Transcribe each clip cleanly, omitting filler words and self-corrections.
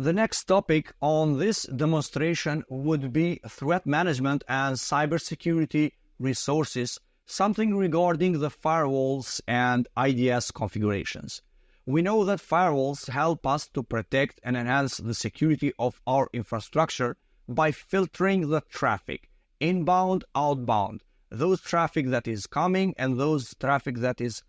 The next topic on this demonstration would be threat management and cybersecurity resources, something regarding the firewalls and IDS configurations. We know that firewalls help us to protect and enhance the security of our infrastructure by filtering the traffic, inbound, outbound, those traffic that is coming and those traffic that is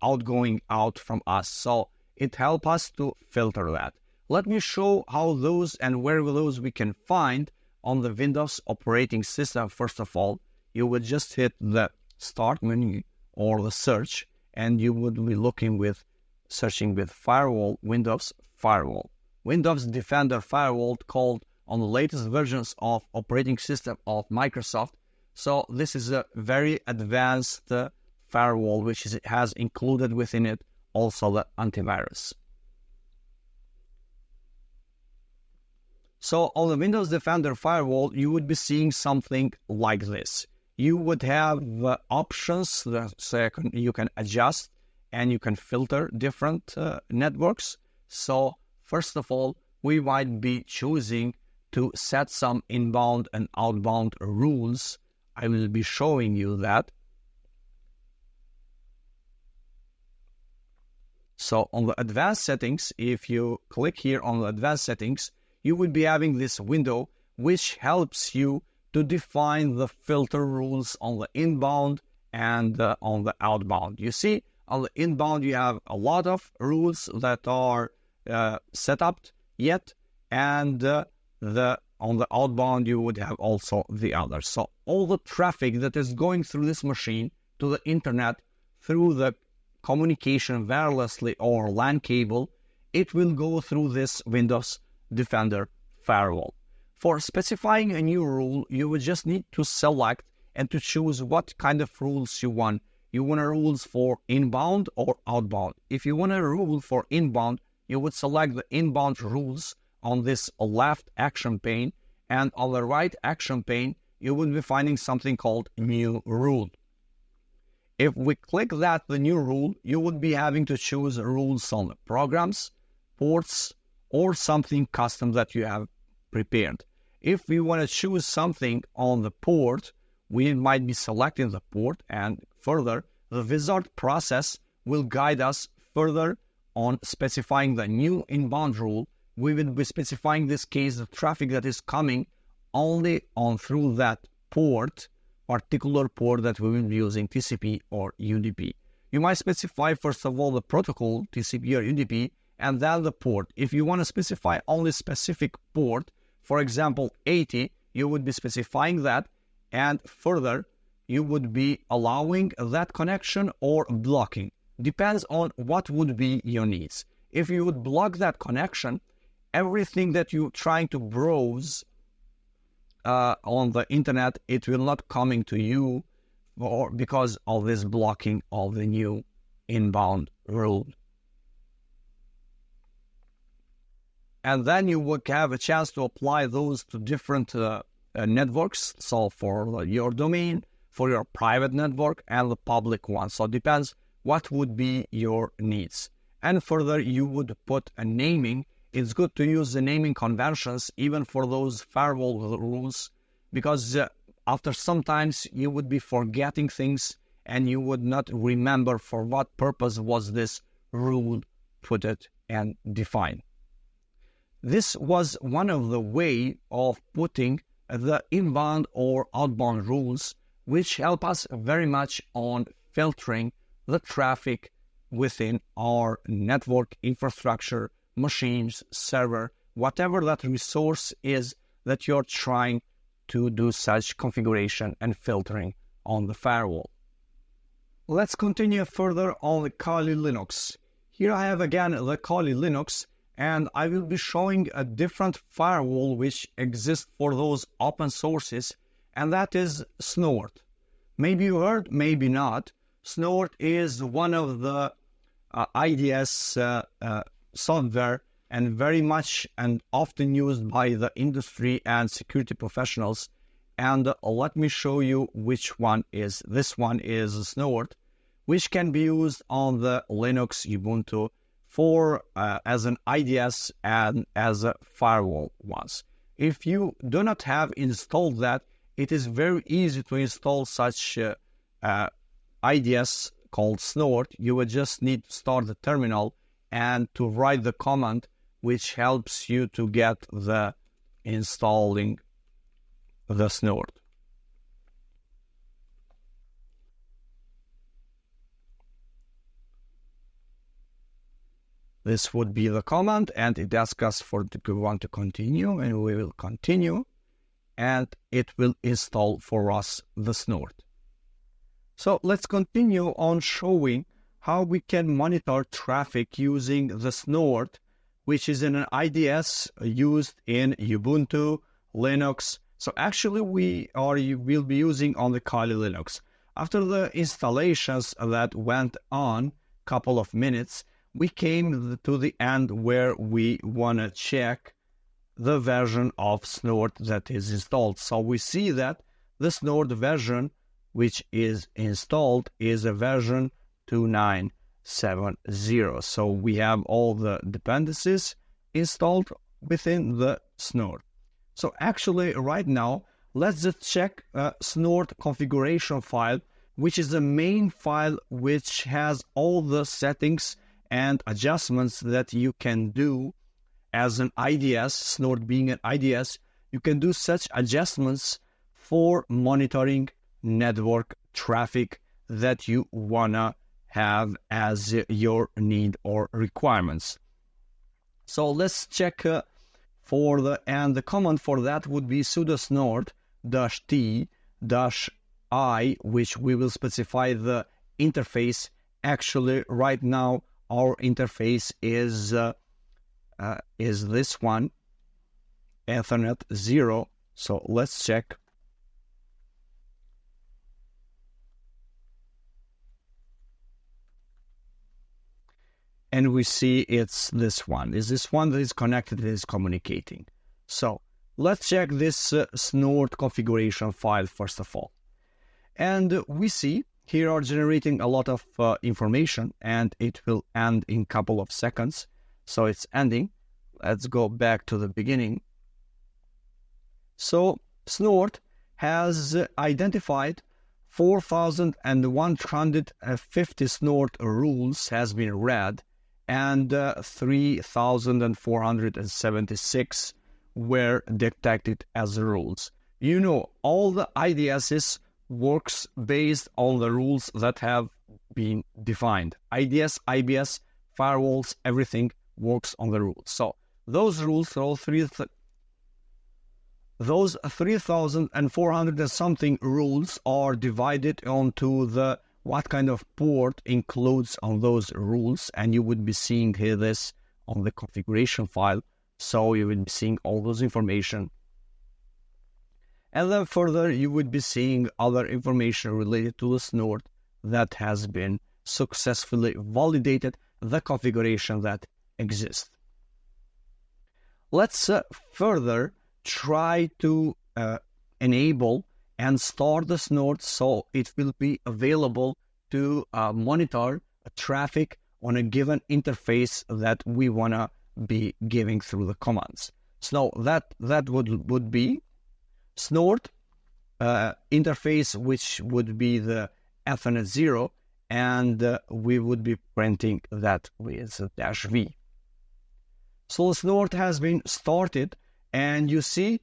outgoing out from us. So it helps us to filter that. Let me show how those and where those we can find on the Windows operating system. First of all, you would just hit the Start menu or the search, and you would be searching with Firewall, Windows Firewall. Windows Defender Firewall called on the latest versions of operating system of Microsoft. So this is a very advanced firewall, which has included within it also the antivirus. So on the Windows Defender Firewall, you would be seeing something like this. You would have options so you can adjust and you can filter different networks. So first of all, we might be choosing to set some inbound and outbound rules. I will be showing you that. So on the advanced settings, if you click here on the advanced settings, you will be having this window which helps you to define the filter rules on the inbound and on the outbound. You see, on the inbound you have a lot of rules that are set up yet, and on the outbound you would have also the others. So all the traffic that is going through this machine to the internet through the communication wirelessly or LAN cable, it will go through this Windows Defender Firewall. For specifying a new rule, you would just need to select and to choose what kind of rules you want. You want rules for inbound or outbound. If you want a rule for inbound, you would select the inbound rules on this left action pane, and on the right action pane, you will be finding something called new rule. If we click that, the new rule, you would be having to choose rules on the programs, ports, or something custom that you have prepared. If we want to choose something on the port, we might be selecting the port, and further, the wizard process will guide us further on specifying the new inbound rule. We will be specifying this case the traffic that is coming only on through that port, particular port that we will be using, TCP or UDP. You might specify first of all the protocol, TCP or UDP, and then the port. If you want to specify only specific port, for example 80, you would be specifying that, and further you would be allowing that connection or blocking. Depends on what would be your needs. If you would block that connection, everything that you're trying to browse on the internet, it will not coming to you, or because of this blocking of the new inbound rule. And then you would have a chance to apply those to different networks. So for your domain, for your private network, and the public one. So it depends what would be your needs. And further, you would put a naming. It's good to use the naming conventions even for those firewall rules, because after sometimes you would be forgetting things and you would not remember for what purpose was this rule put it and defined. This was one of the way of putting the inbound or outbound rules, which help us very much on filtering the traffic within our network infrastructure, machines, server, whatever that resource is that you're trying to do such configuration and filtering on the firewall. Let's continue further on the Kali Linux. Here I have again the Kali Linux, and I will be showing a different firewall which exists for those open sources, and that is Snort. Maybe you heard, maybe not. Snort is one of the IDS software, and very much and often used by the industry and security professionals. And let me show you which one is. This one is Snort, which can be used on the Linux Ubuntu for as an IDS and as a firewall was. If you do not have installed that, it is very easy to install such IDS called Snort. You would just need to start the terminal and to write the command which helps you to get the installing the Snort. This would be the command, and it asks us for we want to continue, and we will continue, and it will install for us the Snort. So let's continue on showing how we can monitor traffic using the Snort, which is an IDS used in Ubuntu, Linux. So actually we'll be using on the Kali Linux. After the installations that went on couple of minutes, we came to the end where we want to check the version of Snort that is installed. So we see that the Snort version which is installed is a version 2970. So we have all the dependencies installed within the Snort. So actually right now, let's just check Snort configuration file, which is the main file which has all the settings and adjustments that you can do as an IDS. Snort being an IDS, you can do such adjustments for monitoring network traffic that you wanna have as your need or requirements. So let's check for the command for that would be sudo snort -t-i, which we will specify the interface. Actually right now our interface is this one, Ethernet 0. So let's check. And we see it's this one. Is this one that is connected, that is communicating. So let's check this Snort configuration file first of all. And we see here are generating a lot of information, and it will end in a couple of seconds. So it's ending. Let's go back to the beginning. So Snort has identified 4,150 Snort rules has been read, and 3,476 were detected as rules. You know, all the IDSs works based on the rules that have been defined. IDS, IBS, firewalls, everything works on the rules. So those rules, those 3,400 and something rules are divided onto the what kind of port includes on those rules, and you would be seeing here this on the configuration file. So you would be seeing all those information. And then further, you would be seeing other information related to the Snort that has been successfully validated, the configuration that exists. Let's further try to enable and start the Snort so it will be available to monitor traffic on a given interface that we want to be giving through the commands. So that would be Snort interface, which would be the Ethernet 0, and we would be printing that with -v. So Snort has been started, and you see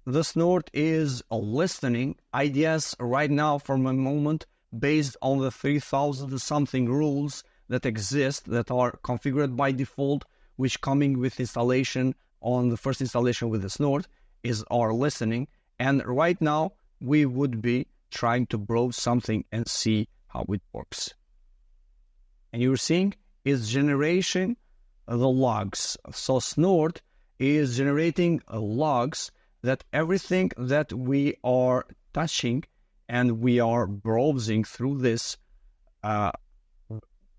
the Snort is listening IDS right now from a moment based on the 3,000 something rules that exist that are configured by default, which coming with installation on the first installation with the Snort is our listening. And right now we would be trying to browse something and see how it works. And you're seeing it's generating the logs. So Snort is generating logs that everything that we are touching and we are browsing through this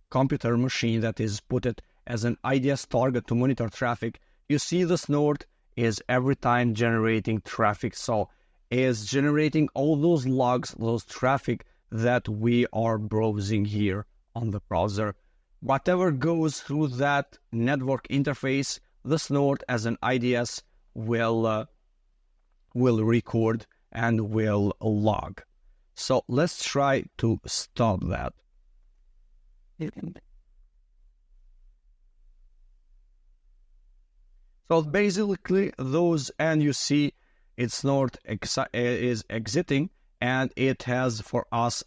computer machine that is put it as an IDS target to monitor traffic. You see the Snort is every time generating traffic. So is generating all those logs, those traffic that we are browsing here on the browser. whatever goes through that network interface, the Snort as an IDS will record and will log. So let's try to stop that. So basically those, and you see it's Snort is exiting, and it has for us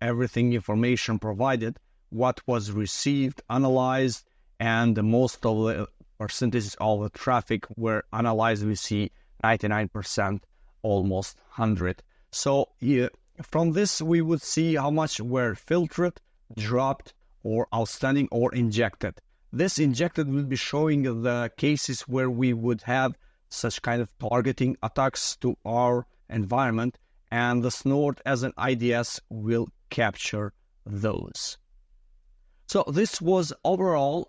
everything information provided, what was received, analyzed, and most of the percentages of the traffic were analyzed. We see 99%, almost 100. So from this we would see how much were filtered, dropped, or outstanding, or injected. This injected will be showing the cases where we would have such kind of targeting attacks to our environment, and the Snort as an IDS will capture those. So this was overall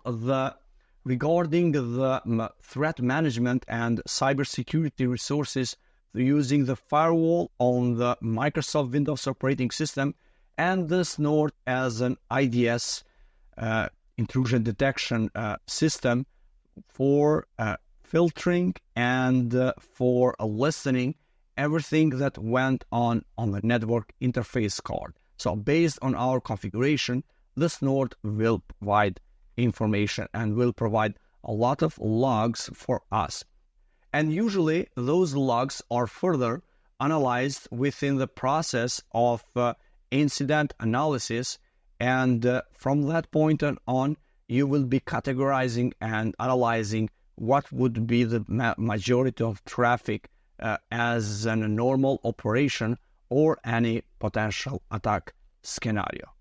regarding the threat management and cybersecurity resources using the firewall on the Microsoft Windows operating system and the Snort as an IDS intrusion detection system for filtering and for listening everything that went on the network interface card. So based on our configuration, the Snort will provide information and will provide a lot of logs for us. And usually those logs are further analyzed within the process of incident analysis, and from that point on, you will be categorizing and analyzing what would be the majority of traffic as a normal operation or any potential attack scenario.